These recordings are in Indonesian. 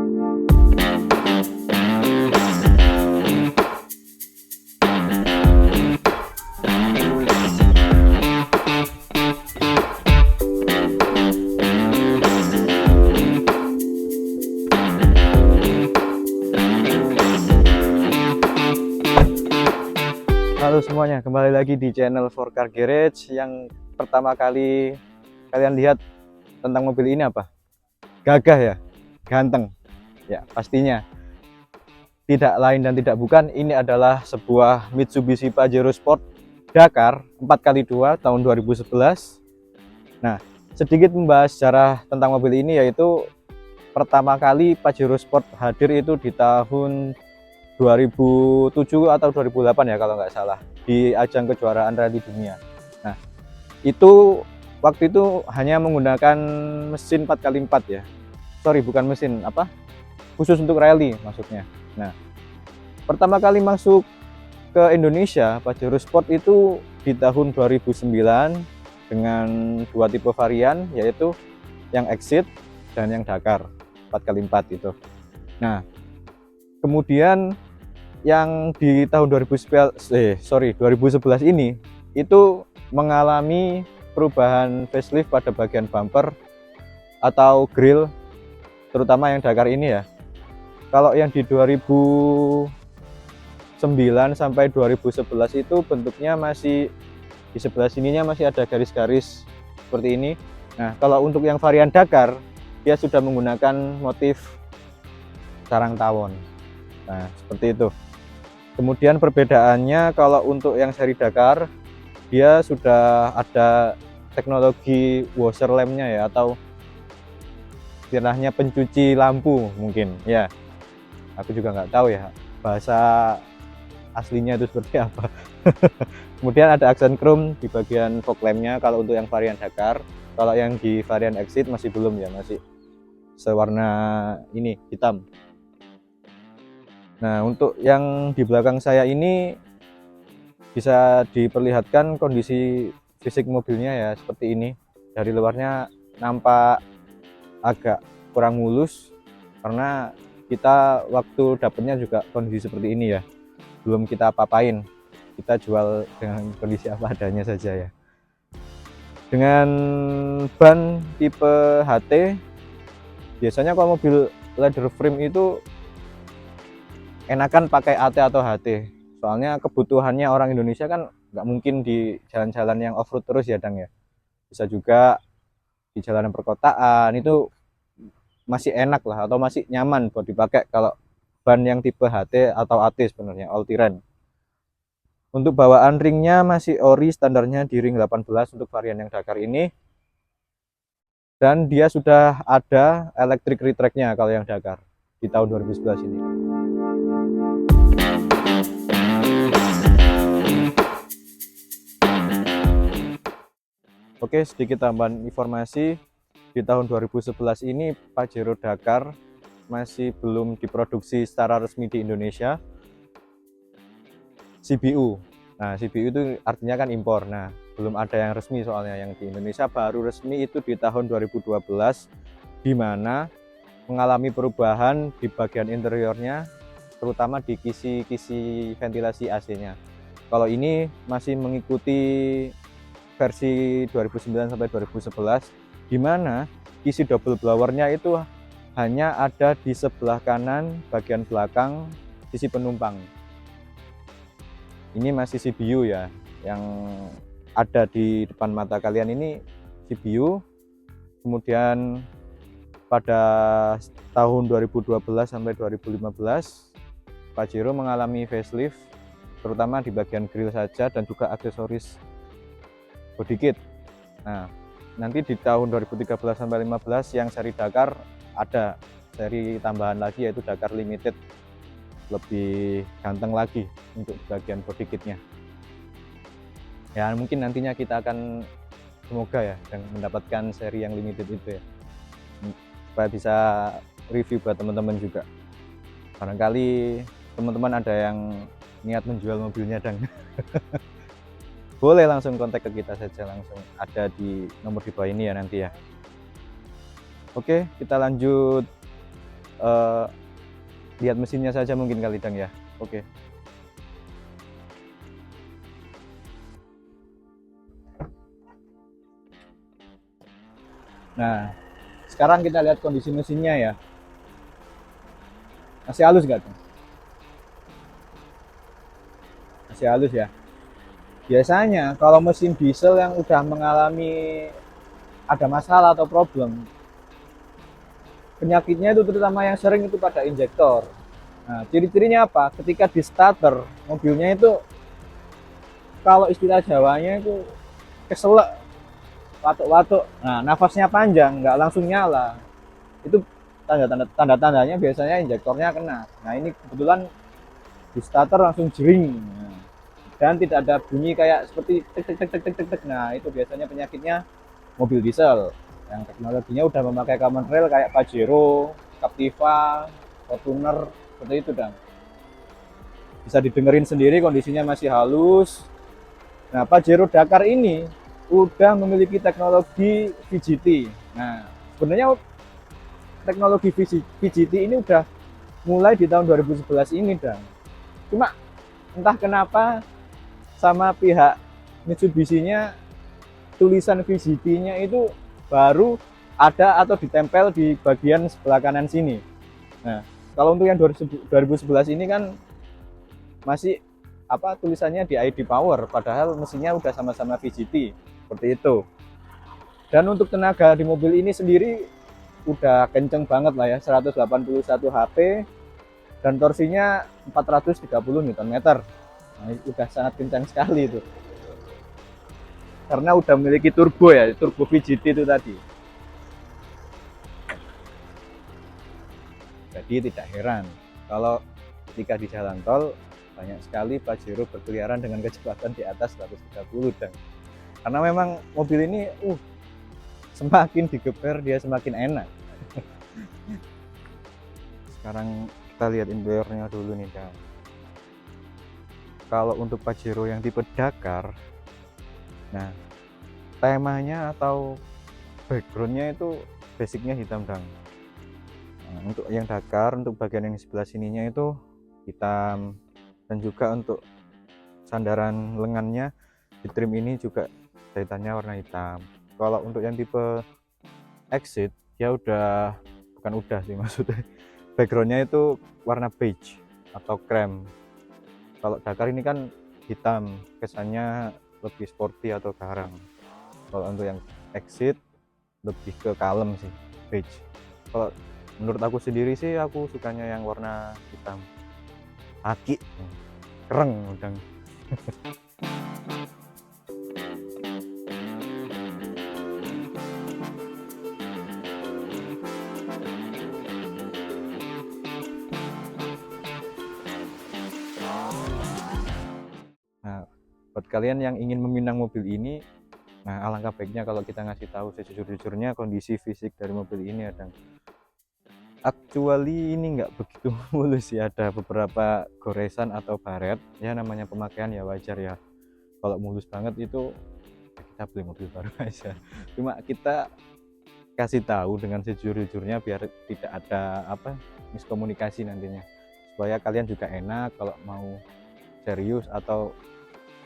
Halo semuanya, kembali lagi di channel 4Car Garage. Yang pertama kali kalian lihat tentang mobil ini apa? Gagah ya? Ganteng? Ya, pastinya. Tidak lain dan tidak bukan, ini adalah sebuah Mitsubishi Pajero Sport Dakar 4x2 tahun 2011. Nah, sedikit membahas sejarah tentang mobil ini, yaitu pertama kali Pajero Sport hadir itu di tahun 2007 atau 2008 ya kalau nggak salah, di ajang kejuaraan rally dunia. Nah, itu waktu itu hanya menggunakan mesin 4x4 ya. Sorry, bukan mesin, apa? Khusus untuk rally maksudnya. Nah, pertama kali masuk ke Indonesia, Pajero Sport itu di tahun 2009 dengan dua tipe varian, yaitu yang Exit dan yang Dakar 4x4 itu. Nah, kemudian yang di tahun 2011 ini itu mengalami perubahan facelift pada bagian bumper atau grill, terutama yang Dakar ini ya. Kalau yang di 2009 sampai 2011 itu bentuknya masih di sebelah sininya masih ada garis-garis seperti ini. Nah, kalau untuk yang varian Dakar, dia sudah menggunakan motif sarang tawon. Nah, seperti itu. Kemudian perbedaannya kalau untuk yang seri Dakar, dia sudah ada teknologi washer lampnya ya, atau istilahnya pencuci lampu mungkin ya. Aku juga nggak tahu ya bahasa aslinya itu seperti apa. Kemudian ada aksen chrome di bagian fog lampnya kalau untuk yang varian Dakar. Kalau yang di varian Exit masih belum ya, masih sewarna ini hitam. Nah, untuk yang di belakang saya ini bisa diperlihatkan kondisi fisik mobilnya ya, seperti ini. Dari luarnya nampak agak kurang mulus karena kita waktu dapatnya juga kondisi seperti ini ya. Belum kita apa-apain, kita jual dengan kondisi apa adanya saja ya. Dengan ban tipe HT, biasanya kalau mobil leather frame itu enakan pakai AT atau HT, soalnya kebutuhannya orang Indonesia kan nggak mungkin di jalan-jalan yang off-road terus ya Dang ya. Bisa juga di jalanan perkotaan itu masih enak lah atau masih nyaman buat dipakai kalau ban yang tipe HT atau AT sebenarnya all terrain. Untuk bawaan ringnya masih ori, standarnya di ring 18 untuk varian yang Dakar ini, dan dia sudah ada electric retract-nya kalau yang Dakar di tahun 2011 ini. Oke, sedikit tambahan informasi, di tahun 2011 ini Pajero Dakar masih belum diproduksi secara resmi di Indonesia, CBU. Nah, CBU itu artinya kan impor. Nah, belum ada yang resmi soalnya. Yang di Indonesia baru resmi itu di tahun 2012, di mana mengalami perubahan di bagian interiornya, terutama di kisi-kisi ventilasi AC-nya. Kalau ini masih mengikuti versi 2009 sampai 2011, di mana kisi double blowernya itu hanya ada di sebelah kanan bagian belakang sisi penumpang. Ini masih CBU ya, yang ada di depan mata kalian ini CBU. Kemudian pada tahun 2012 sampai 2015 Pajero mengalami facelift, terutama di bagian grill saja dan juga aksesoris body kit. Nah, nanti di tahun 2013 sampai 2015 yang seri Dakar ada seri tambahan lagi, yaitu Dakar Limited, lebih ganteng lagi untuk bagian body kitnya ya. Mungkin nantinya kita akan semoga ya dan mendapatkan seri yang limited itu ya, supaya bisa review buat teman-teman juga. Barangkali teman-teman ada yang niat menjual mobilnya dan boleh langsung kontak ke kita saja, langsung ada di nomor di bawah ini ya nanti ya. Oke, kita lanjut eh, lihat mesinnya saja mungkin kali Dang ya. Oke. Nah, sekarang kita lihat kondisi mesinnya ya. Masih halus nggak Dang? Masih halus ya. Biasanya kalau mesin diesel yang udah mengalami ada masalah atau problem, penyakitnya itu terutama yang sering itu pada injektor. Nah, ciri-cirinya apa? Ketika di starter, mobilnya itu kalau istilah Jawanya itu keselak, watuk-watuk. Nah, nafasnya panjang, nggak langsung nyala. Itu tanda-tandanya biasanya injektornya kena. Nah, ini kebetulan di starter langsung jering. Nah, dan tidak ada bunyi kayak seperti tek tek tek tek tek tek tek. Nah, itu biasanya penyakitnya mobil diesel yang teknologinya udah memakai common rail kayak Pajero, Captiva, Fortuner, seperti itu dan bisa didengerin sendiri kondisinya masih halus. Nah, Pajero Dakar ini udah memiliki teknologi VGT. Nah, sebenarnya teknologi VGT ini udah mulai di tahun 2011 ini dan cuma entah kenapa sama pihak Mitsubishi-nya tulisan VGT-nya itu baru ada atau ditempel di bagian sebelah kanan sini. Nah, kalau untuk yang 2011 ini kan masih apa tulisannya di ID Power, padahal mesinnya udah sama-sama VGT seperti itu. Dan untuk tenaga di mobil ini sendiri udah kenceng banget lah ya, 181 HP dan torsinya 430 Nm. Nah, udah sangat kencang sekali itu. Karena udah memiliki turbo ya, turbo VGT itu tadi. Jadi tidak heran kalau ketika di jalan tol banyak sekali Pajero berkeliaran dengan kecepatan di atas 130 dan karena memang mobil ini semakin digeber dia semakin enak. Sekarang kita lihat interiornya dulu nih Dan. Kalau untuk Pajero yang tipe Dakar, nah temanya atau backgroundnya itu basicnya hitam Dan. Nah, untuk yang Dakar, untuk bagian yang sebelah sininya itu hitam dan juga untuk sandaran lengannya di trim ini juga jahitannya warna hitam. Kalau untuk yang tipe Exit ya bukan udah sih maksudnya backgroundnya itu warna beige atau krem. Kalau Dakar ini kan hitam, kesannya lebih sporty atau garang. Kalau untuk yang Exit lebih ke kalem sih, beige. Kalau menurut aku sendiri sih aku sukanya yang warna hitam aki kereng udang. Nah, buat kalian yang ingin meminang mobil ini, nah alangkah baiknya kalau kita ngasih tahu sejujur-jujurnya kondisi fisik dari mobil ini ada actually ini nggak begitu mulus ya, ada beberapa goresan atau baret ya, namanya pemakaian ya wajar ya. Kalau mulus banget itu kita beli mobil baru aja, cuma kita kasih tahu dengan sejujur-jujurnya biar tidak ada miskomunikasi nantinya, supaya kalian juga enak kalau mau serius atau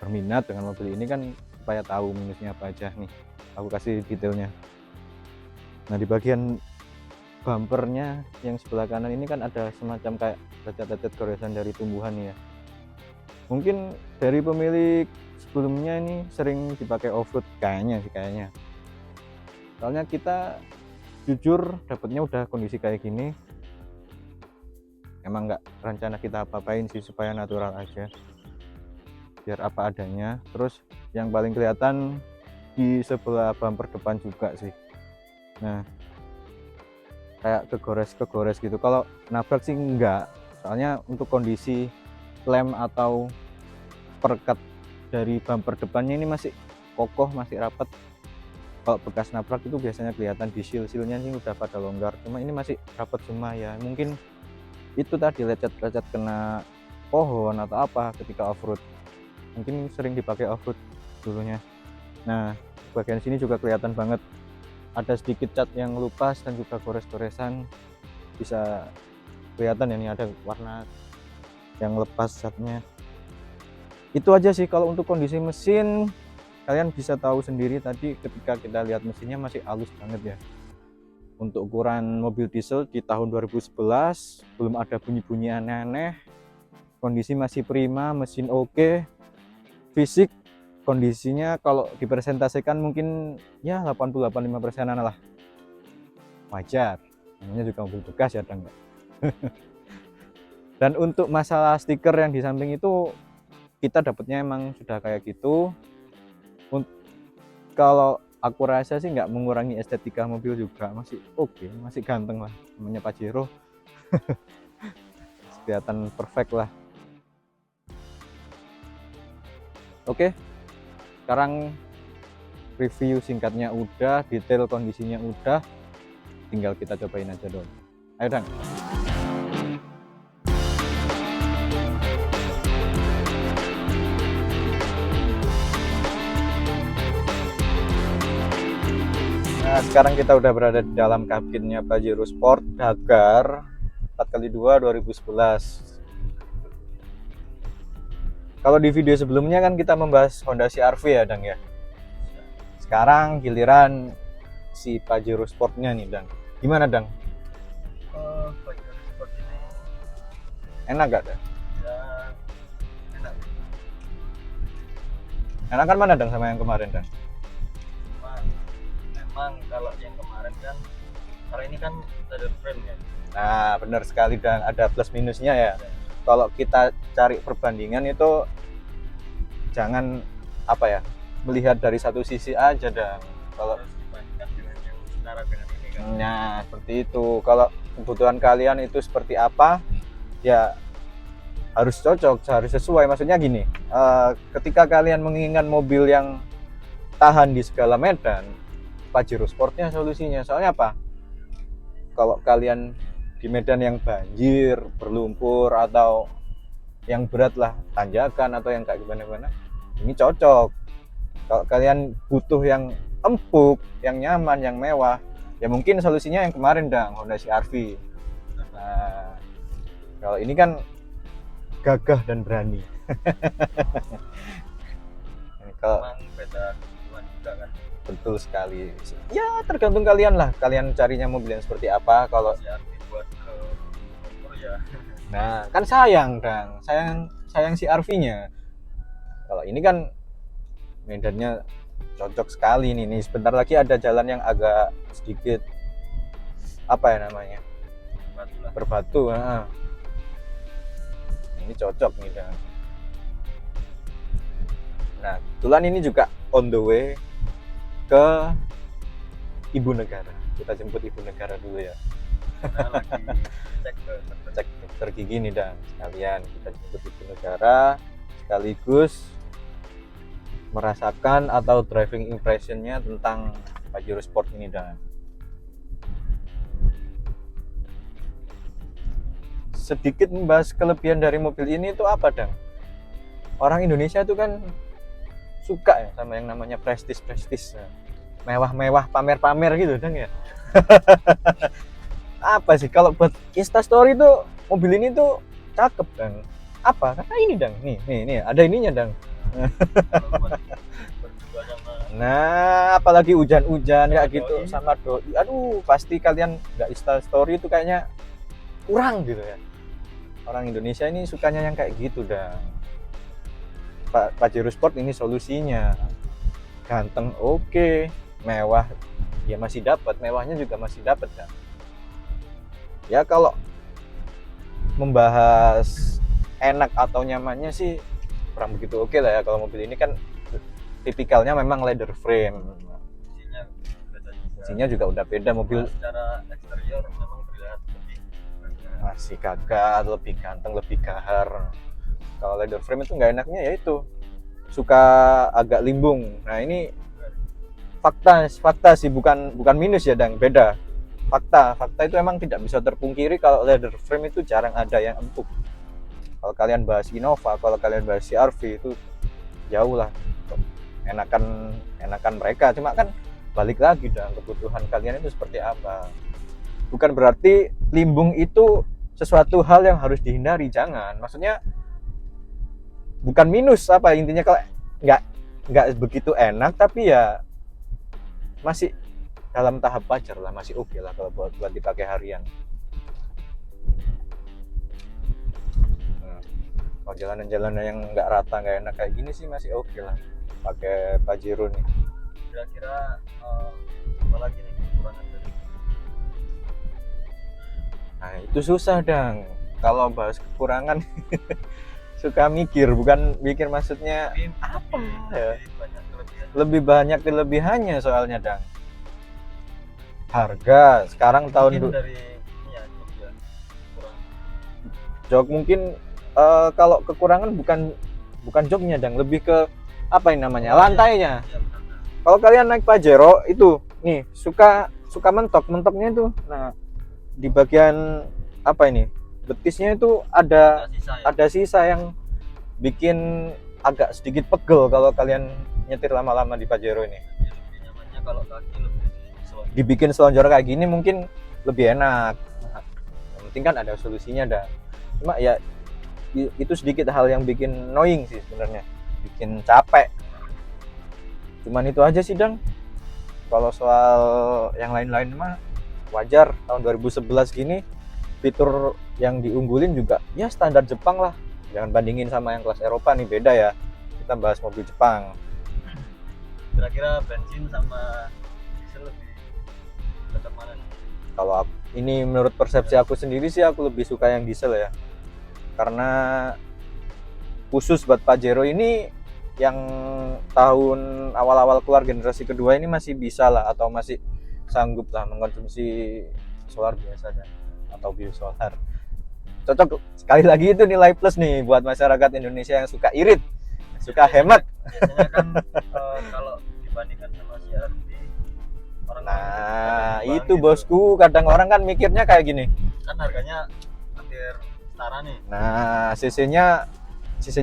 berminat dengan mobil ini kan, supaya tahu minusnya apa aja nih aku kasih detailnya. Nah, di bagian bumpernya yang sebelah kanan ini kan ada semacam kayak lecet-lecet goresan dari tumbuhan ya, mungkin dari pemilik sebelumnya ini sering dipakai off-road kayaknya, soalnya kita jujur dapatnya udah kondisi kayak gini, emang nggak rencana kita apa-apain sih, supaya natural aja biar apa adanya. Terus yang paling kelihatan di sebelah bumper depan juga sih, nah kayak kegores gitu. Kalau nabrak sih enggak, soalnya untuk kondisi lem atau perekat dari bumper depannya ini masih kokoh, masih rapat. Kalau bekas nabrak itu biasanya kelihatan di seal-sealnya sih udah pada longgar, cuma ini masih rapat semua ya, mungkin itu tadi lecet-lecet kena pohon atau apa ketika off-road, mungkin sering dipakai off-road dulunya. Nah, bagian sini juga kelihatan banget ada sedikit cat yang lupas dan juga gores-goresan. bisa kelihatan ya, ini ada warna yang lepas catnya. Itu aja sih kalau untuk kondisi mesin. Kalian bisa tahu sendiri tadi ketika kita lihat mesinnya masih halus banget ya. Untuk ukuran mobil diesel di tahun 2011 belum ada bunyi-bunyi aneh-aneh. Kondisi masih prima, mesin oke. Fisik kondisinya kalau dipresentasikan mungkin ya 80-85% lah. Wajar, namanya juga mobil bekas ya Dang. Dan untuk masalah stiker yang di samping itu kita dapatnya emang sudah kayak gitu. Kalau aku rasa sih nggak mengurangi estetika mobil juga, masih oke, masih ganteng lah, namanya Pajero. Kelihatan perfect lah. Oke, sekarang review singkatnya udah, detail kondisinya udah, tinggal kita cobain aja dong. Ayo Dang. Nah, sekarang kita udah berada di dalam kabinnya Pajero Sport Dakar 4x2 2011. Kalau di video sebelumnya kan kita membahas Honda CR-V ya Dang ya. Sekarang giliran si Pajero Sportnya nih Dang. Gimana Dang? Pajero Sport ini Enak gak Dang? ya enak. Enakan mana Dang sama yang kemarin Dang? Memang kalau yang kemarin kan, kalau ini kan leather frame ya. Nah benar sekali Dang, ada plus minusnya ya. Kalau kita cari perbandingan itu jangan apa ya, melihat dari satu sisi aja Dang. Kalau Harus dibandingkan dengan yang setara dengan ini kan. nah seperti itu, kalau kebutuhan kalian itu seperti apa ya harus cocok, harus sesuai. Maksudnya gini, ketika kalian menginginkan mobil yang tahan di segala medan, Pajero Sportnya solusinya. Soalnya apa, kalau kalian di medan yang banjir, berlumpur, atau yang berat lah, tanjakan atau yang kayak gimana-gimana, ini cocok. Kalau kalian butuh yang empuk, yang nyaman, yang mewah, ya mungkin solusinya yang kemarin Dang, Honda CR-V. Nah, kalau ini kan gagah dan berani. Kalau Memang beda kebutuhan juga kan. betul sekali. Ya tergantung kalian lah, kalian carinya mobil yang seperti apa. Kalau CR dibuat ke umur ya. nah kan sayang Dang, sayang CR-V-nya. Kalau ini kan medannya cocok sekali nih. Sebentar lagi ada jalan yang agak sedikit apa ya namanya, Buatlah. berbatu. Ini cocok nih Dang. Nah kebetulan ini juga on the way ke ibu negara. Kita jemput ibu negara dulu ya. Kita lagi cek Dokter gigi nih Dang, sekalian kita jemput ibu negara, sekaligus merasakan atau driving impressionnya tentang Pajero Sport ini Dang. Sedikit membahas kelebihan dari mobil ini itu apa Dang? Orang Indonesia itu kan suka ya sama yang namanya prestis, mewah-mewah, pamer-pamer gitu Dang ya. Apa sih kalau buat Instastory tuh mobil ini tuh cakep Dang. Apa? Karena ini Dang, nih ada ininya Dang. kalau buat berdua sama Nah, apalagi hujan-hujan kayak Sama gitu doi. sama doi. Aduh, pasti kalian nggak Instastory itu kayaknya kurang gitu ya. Orang Indonesia ini sukanya yang kayak gitu Dang. Pajero Sport ini solusinya. Ganteng oke, mewah ya masih dapat, mewahnya juga masih dapat Dang. Ya kalau membahas enak atau nyamannya sih kurang begitu oke lah ya. Kalau mobil ini kan tipikalnya memang leather frame, isinya beda juga. isinya juga udah beda. Mobil Nah, secara eksterior memang terlihat lebih masih gagah, lebih ganteng, lebih gahar. Kalau leather frame itu nggak enaknya ya itu suka agak limbung. Nah ini fakta sih, bukan minus ya Dang, beda. Fakta itu emang tidak bisa terpungkiri kalau leather frame itu jarang ada yang empuk. Kalau kalian bahas Innova, kalau kalian bahas CR-V itu jauh lah enakan mereka. Cuma kan balik lagi Dang, kebutuhan kalian itu seperti apa. Bukan berarti limbung itu sesuatu hal yang harus dihindari, jangan. Maksudnya bukan minus apa intinya, kalau nggak begitu enak, tapi ya masih dalam tahap wajar lah, masih oke lah kalau buat dipakai harian. Kalau jalanan-jalanan yang nggak rata, nggak enak kayak gini sih masih oke lah pakai Pajero nih. Kira-kira apa lagi nih kekurangan dari? Nah itu susah dang kalau bahas kekurangan. Suka mikir, bukan mikir maksudnya apa ya, Banyak kelebihan. lebih banyak kelebihannya soalnya dang. Harga sekarang tahun Mungkin dari ini ya Jogja kurang. jok mungkin kalau kekurangan bukan joknya dang, lebih ke apa ini namanya, lantainya. Ya, benar. Kalau kalian naik Pajero itu nih suka mentoknya itu, nah di bagian apa ini betisnya itu Ada sisa ya. ada sisa yang bikin agak sedikit pegel kalau kalian nyetir lama-lama di Pajero ini. Jadi lebih nyamannya kalau kaki lebih slow. Dibikin selonjor kayak gini mungkin lebih enak. Nah, yang penting kan ada solusinya dah. Cuma ya itu sedikit hal yang bikin annoying sih sebenarnya, bikin capek. Cuman itu aja sih dang. Kalau soal yang lain-lain mah wajar, tahun 2011 gini fitur yang diunggulin juga ya standar Jepang lah. Jangan bandingin sama yang kelas Eropa nih, beda ya. Kita bahas mobil Jepang. Kira-kira bensin sama diesel lebih tetap mana nih? Kalau ini menurut persepsi aku sendiri sih, aku lebih suka yang diesel ya. Karena khusus buat Pajero ini yang tahun awal-awal keluar generasi kedua ini masih bisa lah, atau masih sanggup lah mengkonsumsi solar biasa dan atau biosolar. Cocok sekali lagi, itu nilai plus nih buat masyarakat Indonesia yang suka irit, suka hemat. Biasanya kan kalau dibandingkan sama CRV orang Nah lebih itu gitu. bosku, kadang orang kan mikirnya kayak gini, Kan harganya hampir setara nih. nah cc-nya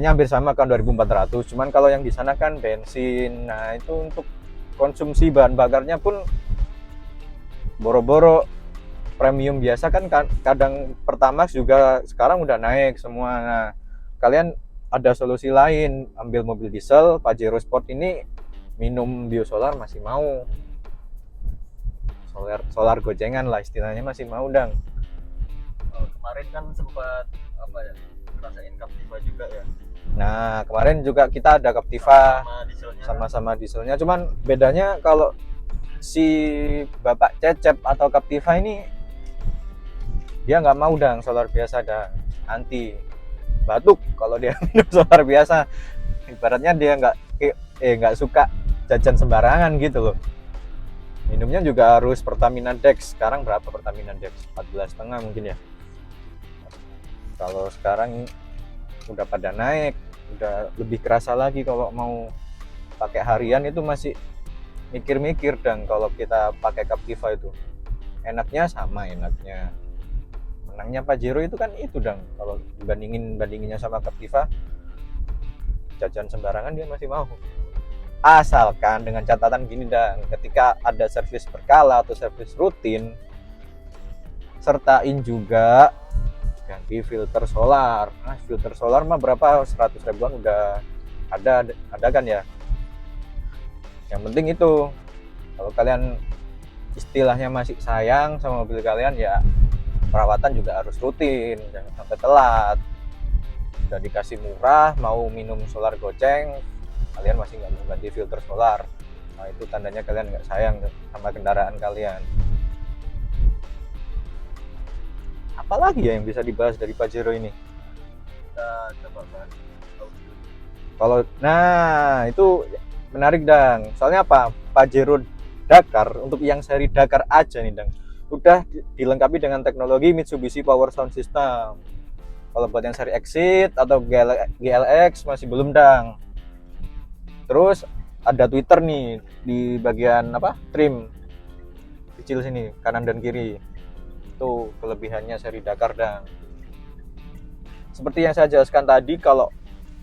hampir sama kan 2400, cuman kalau yang di sana kan bensin. Nah itu untuk konsumsi bahan bakarnya pun boro-boro premium biasa kan kadang Pertamax juga sekarang udah naik semua. Nah kalian ada solusi lain, ambil mobil diesel Pajero Sport ini, minum biosolar masih mau, solar gocengan lah istilahnya masih mau dang. Kemarin kan sempat apa ya, ngerasain Captiva juga ya. Nah kemarin juga kita ada Captiva Sama dieselnya. sama-sama dieselnya, cuman bedanya kalau si Bapak Cecep atau Captiva ini dia nggak mau dang solar biasa, dang anti batuk kalau dia minum solar biasa. Ibaratnya dia nggak suka jajan sembarangan gitu loh. Minumnya juga harus Pertamina Dex. Sekarang berapa Pertamina Dex? 14,5 mungkin ya. Kalau sekarang udah pada naik, udah lebih kerasa lagi. Kalau mau pakai harian itu masih mikir-mikir, dan kalau kita pakai Captiva itu enaknya sama enaknya. Menangnya Pajero itu kan itu dang, kalau bandinginnya sama Captiva, jajan sembarangan dia masih mau. Asalkan dengan catatan gini dang, ketika ada servis berkala atau servis rutin, sertain juga ganti filter solar. Nah, filter solar mah berapa, 100 ribuan udah ada kan ya. Yang penting itu, kalau kalian istilahnya masih sayang sama mobil kalian, ya perawatan juga harus rutin, jangan sampai telat. Udah dikasih murah, mau minum solar goceng, kalian masih nggak mau ganti filter solar. Nah itu tandanya kalian nggak sayang sama kendaraan kalian. Apalagi ya yang bisa dibahas dari Pajero ini? Kita coba bahas audio. Kalau nah itu menarik dang, soalnya apa, Pajero Dakar untuk yang seri Dakar aja nih dang, udah dilengkapi dengan teknologi Mitsubishi Power Sound System. Kalau buat yang seri Exit atau GLX masih belum dang. Terus ada tweeter nih di bagian apa, trim kecil sini kanan dan kiri. Itu kelebihannya seri Dakar dang. Seperti yang saya jelaskan tadi, kalau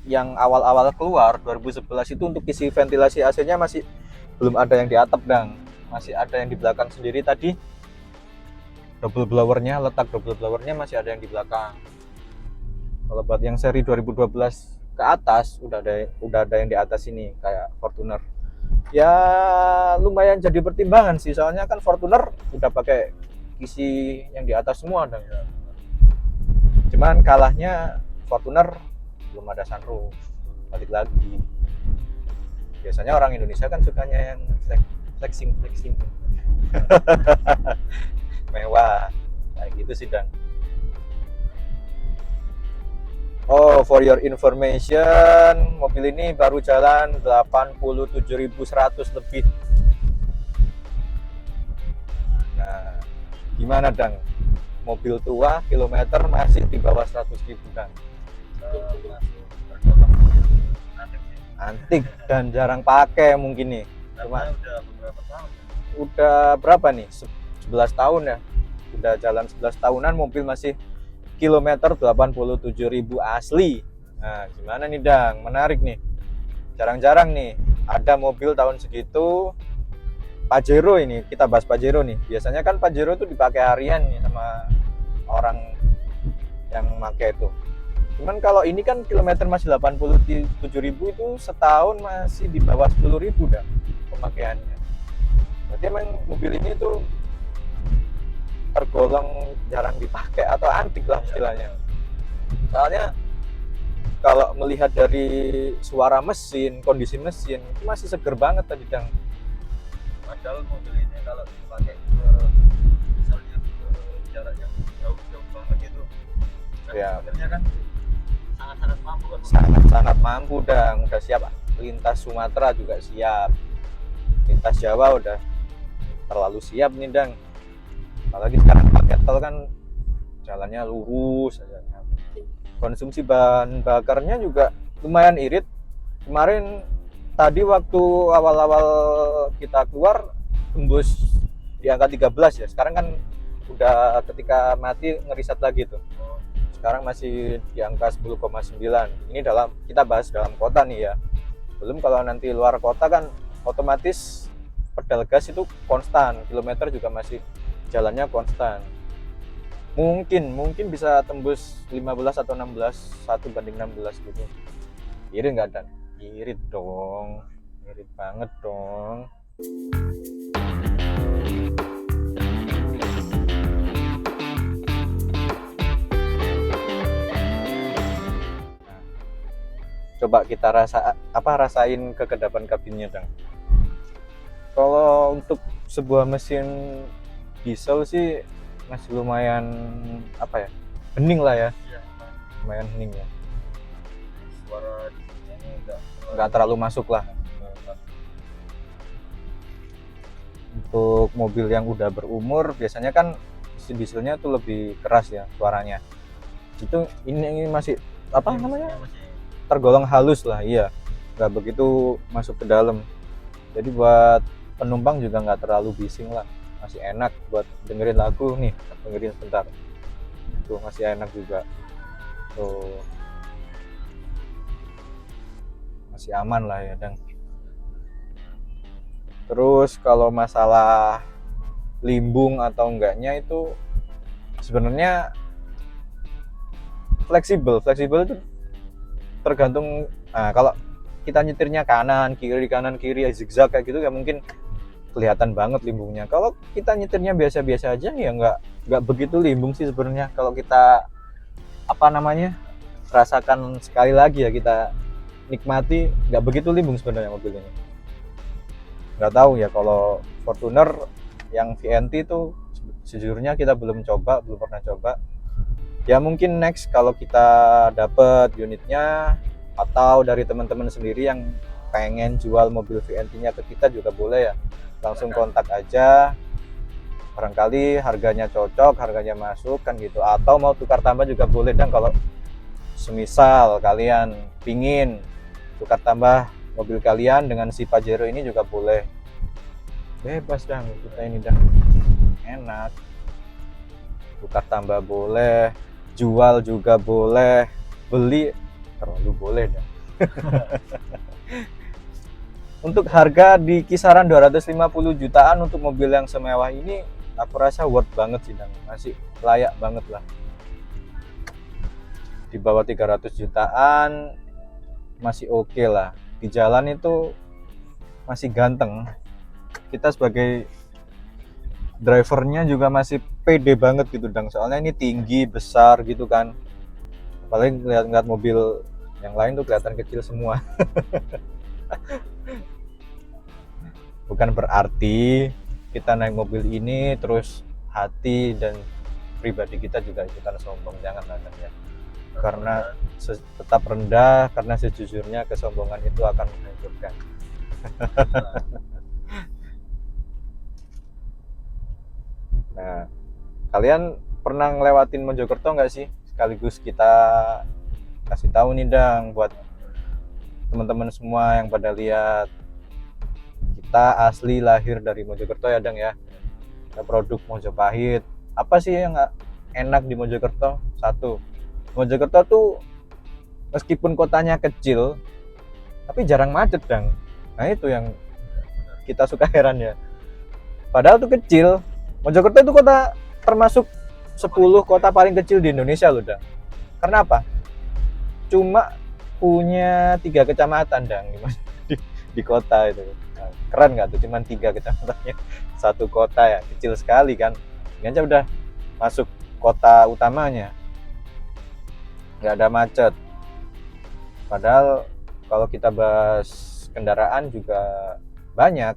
yang awal-awal keluar 2011 itu untuk isi ventilasi AC-nya masih belum ada yang di atap dang, masih ada yang di belakang sendiri tadi. double blowernya, letak double blowernya masih ada yang di belakang. Kalau buat yang seri 2012 ke atas udah ada yang di atas ini kayak Fortuner. Ya lumayan jadi pertimbangan sih, soalnya kan Fortuner udah pakai isi yang di atas semua dan cuman kalahnya Fortuner belum ada sunroof. Balik lagi, biasanya orang Indonesia kan sukanya yang flexing mewah kayak gitu sih dan oh, for your information, mobil ini baru jalan 87.100 lebih. Nah, gimana Dang? Mobil tua, kilometer masih di bawah 100.000 Dang. Antik dan jarang pakai mungkin nih. Cuma udah beberapa tahun. Udah berapa nih? 11 tahun ya. Udah jalan 11 tahunan mobil masih kilometer 87.000 asli. Nah, gimana nih Dang? Menarik nih. Jarang-jarang nih ada mobil tahun segitu. Pajero ini, kita bahas Pajero nih. Biasanya kan Pajero itu dipakai harian nih sama orang yang pakai itu. Cuman kalau ini kan kilometer masih 87.000 itu setahun masih di bawah 10.000 dah pemakaiannya. Berarti emang mobil ini tuh tergolong jarang dipakai atau antik lah istilahnya. Soalnya kalau melihat dari suara mesin, kondisi mesin itu masih seger banget tadi Dang. Padahal mobil ini kalau dipakai misalnya jaraknya jauh banget itu kan Ya. sebenarnya kan sangat-sangat mampu kan. Sangat mampu Dang, udah siap lintas Sumatera juga siap. Lintas Jawa udah terlalu siap nih Dang. Apalagi sekarang pakai tol kan jalannya lurus aja. Konsumsi bahan bakarnya juga lumayan irit. Kemarin tadi waktu awal-awal kita keluar tembus di angka 13 ya. Sekarang kan udah ketika mati ngereset lagi tuh. Sekarang masih di angka 10,9. Ini kita bahas dalam kota nih ya. Belum kalau nanti luar kota kan otomatis pedal gas itu konstan, kilometer juga masih jalannya konstan. Mungkin bisa tembus 15 atau 16, 1:16 gitu. Irit nggak Dan? Irit dong, irit banget dong. Coba kita rasain kekedapan kabinnya Dang. Kalau untuk sebuah mesin diesel sih masih lumayan hening lah ya. Iya, Lumayan hening ya, suara dieselnya ini nggak terlalu masuk lah. Untuk mobil yang udah berumur biasanya kan mesin dieselnya tuh lebih keras ya suaranya. Itu ini masih mesinnya masih tergolong halus lah, iya, nggak begitu masuk ke dalam. Jadi buat penumpang juga nggak terlalu bising lah, masih enak buat dengerin lagu nih, dengerin sebentar tuh masih enak juga tuh, masih aman lah ya Dang. Terus kalau masalah limbung atau enggaknya itu sebenarnya fleksibel itu tergantung. Nah, kalau kita nyetirnya kanan kiri zigzag kayak gitu ya mungkin kelihatan banget limbungnya. Kalau kita nyetirnya biasa-biasa aja ya nggak begitu limbung sih sebenarnya. Kalau kita rasakan sekali lagi ya, kita nikmati, nggak begitu limbung sebenarnya mobil ini. Nggak tahu ya kalau Fortuner yang VNT itu sejujurnya kita belum pernah coba. Ya mungkin next kalau kita dapat unitnya atau dari teman-teman sendiri yang pengen jual mobil VNT-nya ke kita juga boleh ya, langsung kontak aja. Barangkali harganya cocok, harganya masuk kan gitu, atau mau tukar tambah juga boleh Dan. Kalau semisal kalian pingin tukar tambah mobil kalian dengan si Pajero ini juga boleh, bebas Dan, kita ini Dan enak, tukar tambah boleh, jual juga boleh, beli terlalu boleh Dan. Untuk harga di kisaran 250 jutaan untuk mobil yang semewah ini aku rasa worth banget sih Dang, masih layak banget lah. Di bawah 300 jutaan masih oke lah. Di jalan itu masih ganteng. Kita sebagai drivernya juga masih pede banget gitu Dang, soalnya ini tinggi besar gitu kan, apalagi ngeliat mobil yang lain tuh kelihatan kecil semua. Bukan berarti kita naik mobil ini terus hati dan pribadi kita juga ikutan sombong, jangan lah ya. Karena tetap rendah, karena sejujurnya kesombongan itu akan menghancurkan. Nah, kalian pernah ngelewatin Mojokerto nggak sih? Sekaligus kita kasih tahu nih Dang, buat teman-teman semua yang pada lihat, kita asli lahir dari Mojokerto ya Dang ya. Kita produk Mojopahit. Apa sih yang enak di Mojokerto? Satu, Mojokerto tuh meskipun kotanya kecil, tapi jarang macet Dang. Nah itu yang kita suka heran ya. Padahal tuh kecil. Mojokerto itu kota termasuk 10 kota paling kecil di Indonesia loh Dang. Karena apa? Cuma punya 3 kecamatan Dang di kota itu. Nah, keren nggak tuh? Cuman 3 kecamatannya satu kota ya, kecil sekali kan. Ini aja udah masuk kota utamanya, nggak ada macet. Padahal kalau kita bahas kendaraan juga banyak.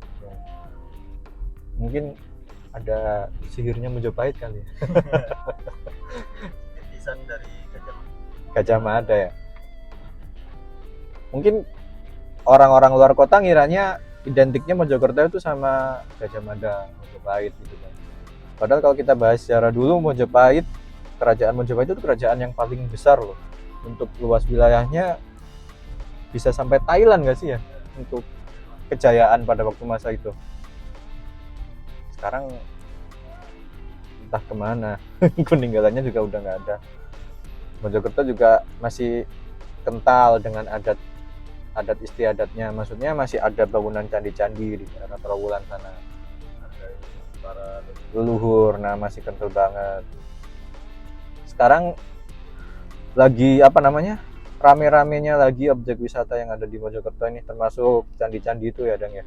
Mungkin ada sihirnya Mojopahit kali ya. Desain dari Gajah Mada ya. Mungkin orang-orang luar kota ngiranya identiknya Mojokerto itu sama Gajah Mada, Mojopahit gitu kan. Padahal kalau kita bahas secara dulu, Mojopahit, kerajaan Mojopahit itu kerajaan yang paling besar loh. Untuk luas wilayahnya bisa sampai Thailand nggak sih ya, untuk kejayaan pada waktu masa itu. Sekarang entah kemana, peninggalannya juga udah nggak ada. Mojokerto juga masih kental dengan adat istiadatnya, maksudnya masih ada bangunan candi-candi di daerah Trawulan sana, para leluhur, nah masih kental banget. Sekarang lagi rame-ramenya lagi objek wisata yang ada di Mojokerto ini, termasuk candi-candi itu ya Dang ya.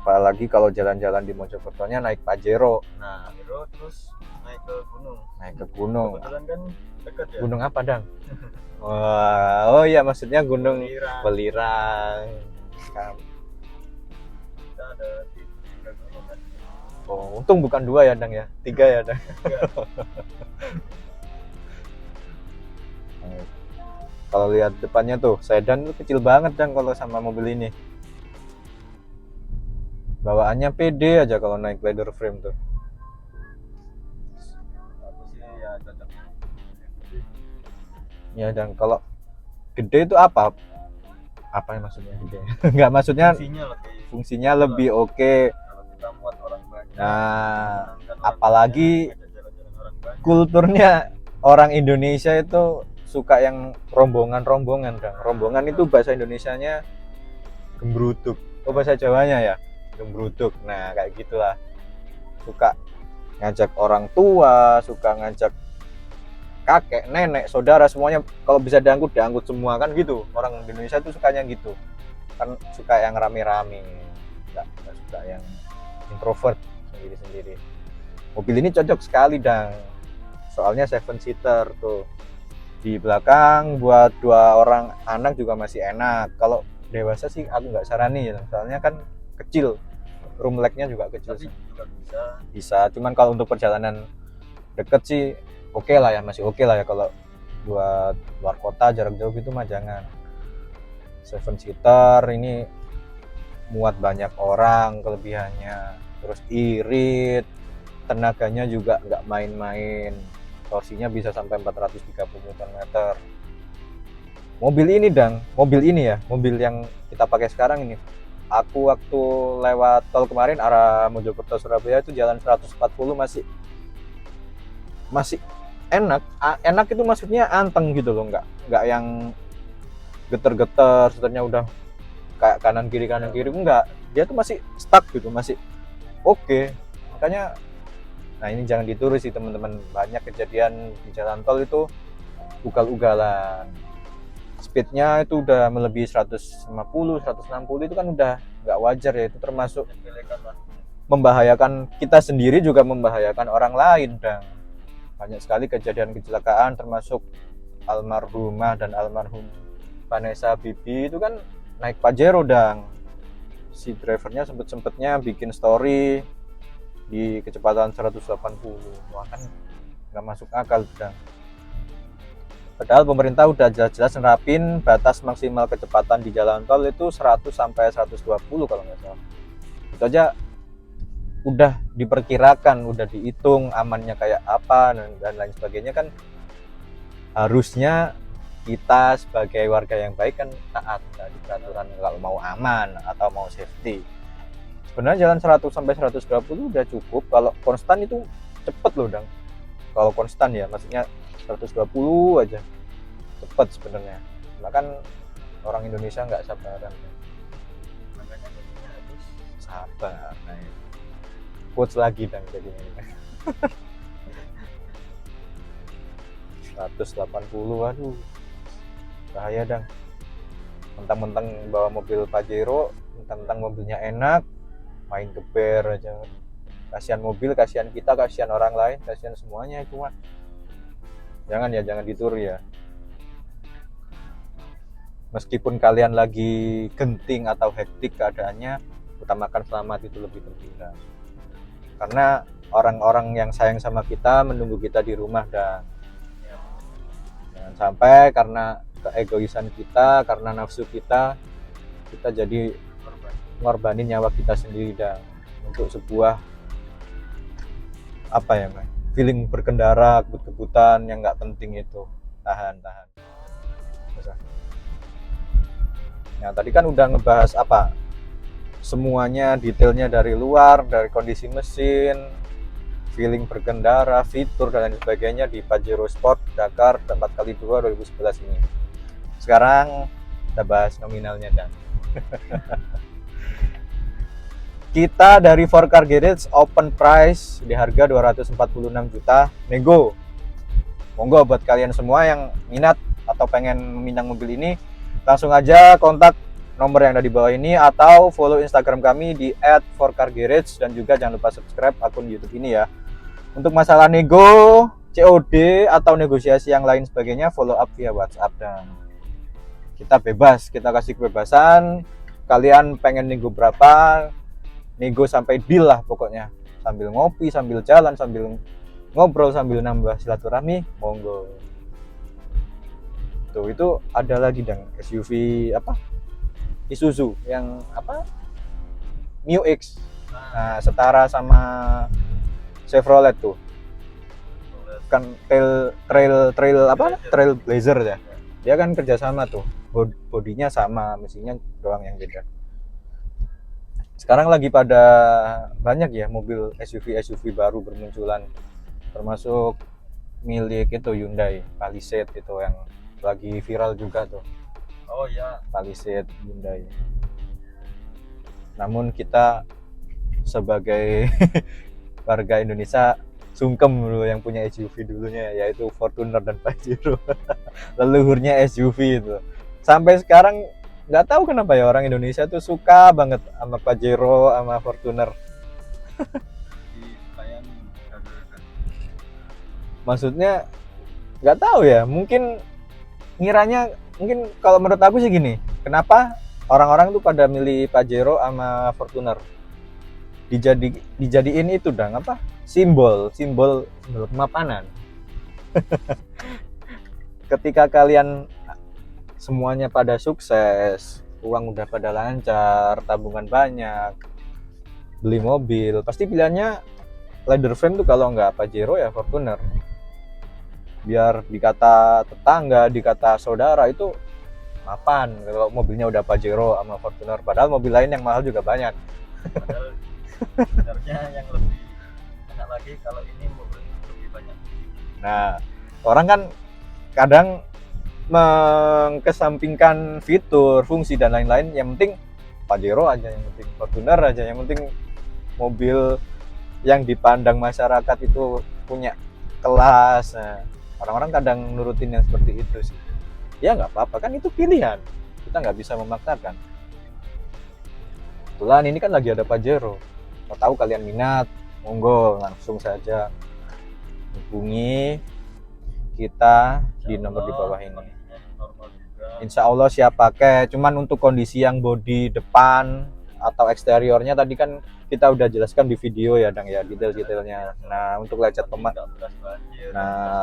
Apalagi kalau jalan-jalan di Mojokertonya naik Pajero. Nah, terus naik ke gunung. Kebetulan kan dekat ya. Gunung apa Dang? Wah, oh iya maksudnya Gunung Welirang. Welirang. Kita ada 3 gunung kan. Oh, untung bukan 2 ya Dang ya, 3 ya Dang. Kalau lihat depannya tuh, sedan tuh kecil banget Dang kalau sama mobil ini. Bawaannya pede aja kalau naik leather frame tuh. Aku sih ya cocok. Ya dan kalau gede itu apa? Apa yang maksudnya gede? Enggak, maksudnya fungsinya lebih oke. Kalau kita muat orang banyak. Nah, orang apalagi banyak, jalan-jalan orang banyak. kulturnya orang Indonesia itu suka yang rombongan-rombongan Dang. Rombongan itu bahasa Indonesianya gembrutuk. Oh, bahasa Jawanya ya? Gembrutuk. Nah, kayak gitulah. Suka ngajak orang tua, suka ngajak kakek, nenek, saudara, semuanya kalau bisa diangkut semua kan gitu. Orang Indonesia itu sukanya gitu. Kan suka yang rame-rame. Enggak suka yang introvert sendiri-sendiri. Mobil ini cocok sekali Dang. Soalnya 7-seater tuh. Di belakang buat 2 orang anak juga masih enak. Kalau dewasa sih aku nggak sarani ya. Soalnya kan kecil. Room leg-nya juga kecil. Tapi juga bisa. Cuman kalau untuk perjalanan deket sih oke lah ya, masih oke lah ya. Kalau buat luar kota jarak jauh gitu mah jangan. 7-seater ini muat banyak orang kelebihannya. Terus irit, tenaganya juga nggak main-main. Torsinya bisa sampai 430 Nm. Mobil ini Dang, mobil yang kita pakai sekarang ini. Aku waktu lewat tol kemarin arah Mojokerto Surabaya itu jalan 140 masih enak. Enak itu maksudnya anteng gitu loh, nggak yang geter-geter, setelahnya udah kayak kanan kiri enggak. Dia tuh masih stuck gitu, masih oke. Makanya nah ini jangan ditiru sih teman-teman, banyak kejadian di jalan tol itu ugal-ugalan, speednya itu udah melebihi 150 160, itu kan udah nggak wajar ya, itu termasuk Sepelekan lah. membahayakan kita sendiri juga membahayakan orang lain. Dan banyak sekali kejadian kecelakaan termasuk almarhumah dan almarhum Vanessa Bibi itu kan naik Pajero, dan si drivernya sempetnya bikin story di kecepatan 180. Wah kan nggak masuk akal. Dan padahal pemerintah udah jelas-jelas nerapin batas maksimal kecepatan di jalan tol itu 100 sampai 120 kalau nggak salah. Itu aja udah diperkirakan, udah dihitung amannya kayak apa dan lain sebagainya. Kan harusnya kita sebagai warga yang baik kan taat dari peraturan kalau mau aman atau mau safety. Sebenarnya jalan 100 sampai 120 udah cukup, kalau konstan itu cepet loh Dang. Kalau konstan ya maksudnya 120 aja cepet sebenarnya. Cuma kan orang Indonesia nggak sabaran. Makanya jadinya harus Sabar. Nah, quotes lagi Dang jadinya. 180, aduh bahaya Dang. Mentang-mentang bawa mobil Pajero, mentang-mentang mobilnya enak, main geber aja. Kasihan mobil, kasihan kita, kasihan orang lain, kasihan semuanya. Cuma jangan ditiru ya. Meskipun kalian lagi genting atau hektik keadaannya, utamakan selamat, itu lebih penting Dang. Karena orang-orang yang sayang sama kita menunggu kita di rumah. Dan jangan sampai karena keegoisan kita, karena nafsu kita jadi korban. ngorbanin nyawa kita sendiri dan untuk sebuah apa ya Mas, feeling berkendara kebut-kebutan yang nggak penting itu. Tahan. Nah tadi kan udah ngebahas apa semuanya, detailnya dari luar, dari kondisi mesin, feeling berkendara, fitur dan lain sebagainya di Pajero Sport Dakar 4x2 2011 ini. Sekarang kita bahas nominalnya Dan. Kita dari For Car Garage open price di harga 246 juta nego. Monggo buat kalian semua yang minat atau pengen meminang mobil ini, langsung aja kontak nomor yang ada di bawah ini atau follow Instagram kami di @forcargarage, dan juga jangan lupa subscribe akun YouTube ini ya. Untuk masalah nego, COD atau negosiasi yang lain sebagainya, follow up via WhatsApp. Dan kita bebas, kita kasih kebebasan. Kalian pengen nego berapa, nego sampai deal lah pokoknya. Sambil ngopi, sambil jalan, sambil ngobrol, sambil nambah silaturahmi, monggo. Tuh itu ada lagi Dang, SUV apa? Isuzu yang apa? New X. Nah, setara sama Chevrolet tuh. Kan Trail Blazer ya. Dia kan kerjasama tuh. Bodinya sama, mesinnya doang yang beda. Sekarang lagi pada banyak ya mobil SUV baru bermunculan, termasuk milik itu Hyundai Palisade itu yang lagi viral juga tuh. Oh ya, Palisade Hyundai. Namun kita sebagai warga Indonesia sungkem dulu yang punya SUV dulunya, yaitu Fortuner dan Pajero. Leluhurnya SUV itu. Sampai sekarang nggak tahu kenapa ya orang Indonesia tuh suka banget sama Pajero sama Fortuner. disayangi kan. Maksudnya nggak tahu ya, mungkin ngiranya, mungkin kalau menurut aku sih gini, kenapa orang-orang tuh pada milih Pajero sama Fortuner, dijadiin itu Dang apa, simbol kemapanan. Ketika kalian semuanya pada sukses, uang udah pada lancar, tabungan banyak, beli mobil, pasti pilihannya leather frame tuh, kalau nggak Pajero ya Fortuner. Biar dikata tetangga, dikata saudara itu mapan kalau mobilnya udah Pajero sama Fortuner, padahal mobil lain yang mahal juga banyak. Padahal sebenarnya yang lebih enak lagi kalau ini mobil lebih banyak. Nah, orang kan kadang mengkesampingkan fitur, fungsi dan lain-lain, yang penting Pajero aja, yang penting Fortuner aja, yang penting mobil yang dipandang masyarakat itu punya kelas. Nah, orang-orang kadang nurutin yang seperti itu sih. Ya nggak apa-apa, kan itu pilihan, kita nggak bisa memaksakan. Kebetulan ini kan lagi ada Pajero, mau tahu kalian minat, monggo langsung saja hubungi kita di nomor di bawah ini. Normal juga. Insya Allah siap pakai. Cuman untuk kondisi yang bodi depan atau eksteriornya tadi kan kita udah jelaskan di video ya, Dang ya, detail-detailnya. Nah, untuk lecet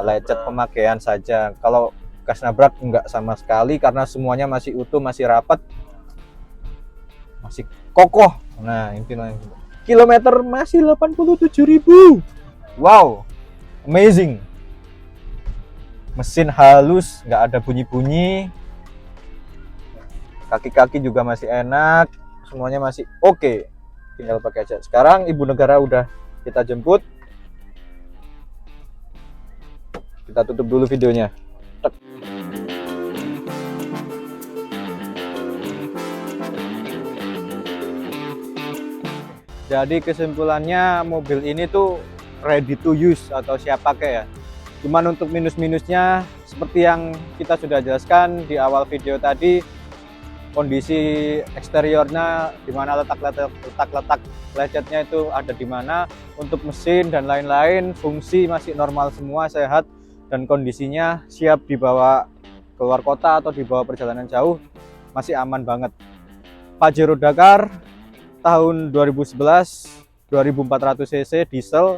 lecet pemakaian saja. Kalau bekas nabrak enggak sama sekali karena semuanya masih utuh, masih rapat, masih kokoh. Nah, intinya kilometer masih 87.000. Wow, amazing. Mesin halus, nggak ada bunyi-bunyi. Kaki-kaki juga masih enak, semuanya masih oke. Tinggal pakai aja. Sekarang ibu negara udah kita jemput. Kita tutup dulu videonya. Tek. Jadi kesimpulannya mobil ini tuh ready to use atau siap pakai ya. Cuman untuk minus-minusnya seperti yang kita sudah jelaskan di awal video tadi, kondisi eksteriornya di mana letak lecetnya itu ada di mana, untuk mesin dan lain-lain fungsi masih normal semua, sehat dan kondisinya siap dibawa keluar kota atau dibawa perjalanan jauh, masih aman banget. Pajero Dakar tahun 2011 2400 cc diesel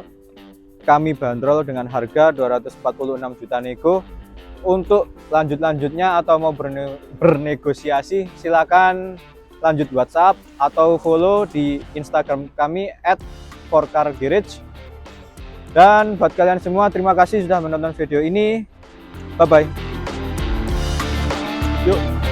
kami bandrol dengan harga 246 juta nego. Untuk lanjutnya atau mau bernegosiasi silakan lanjut WhatsApp atau follow di Instagram kami @4cargarage. Dan buat kalian semua terima kasih sudah menonton video ini. Bye bye. Yuk.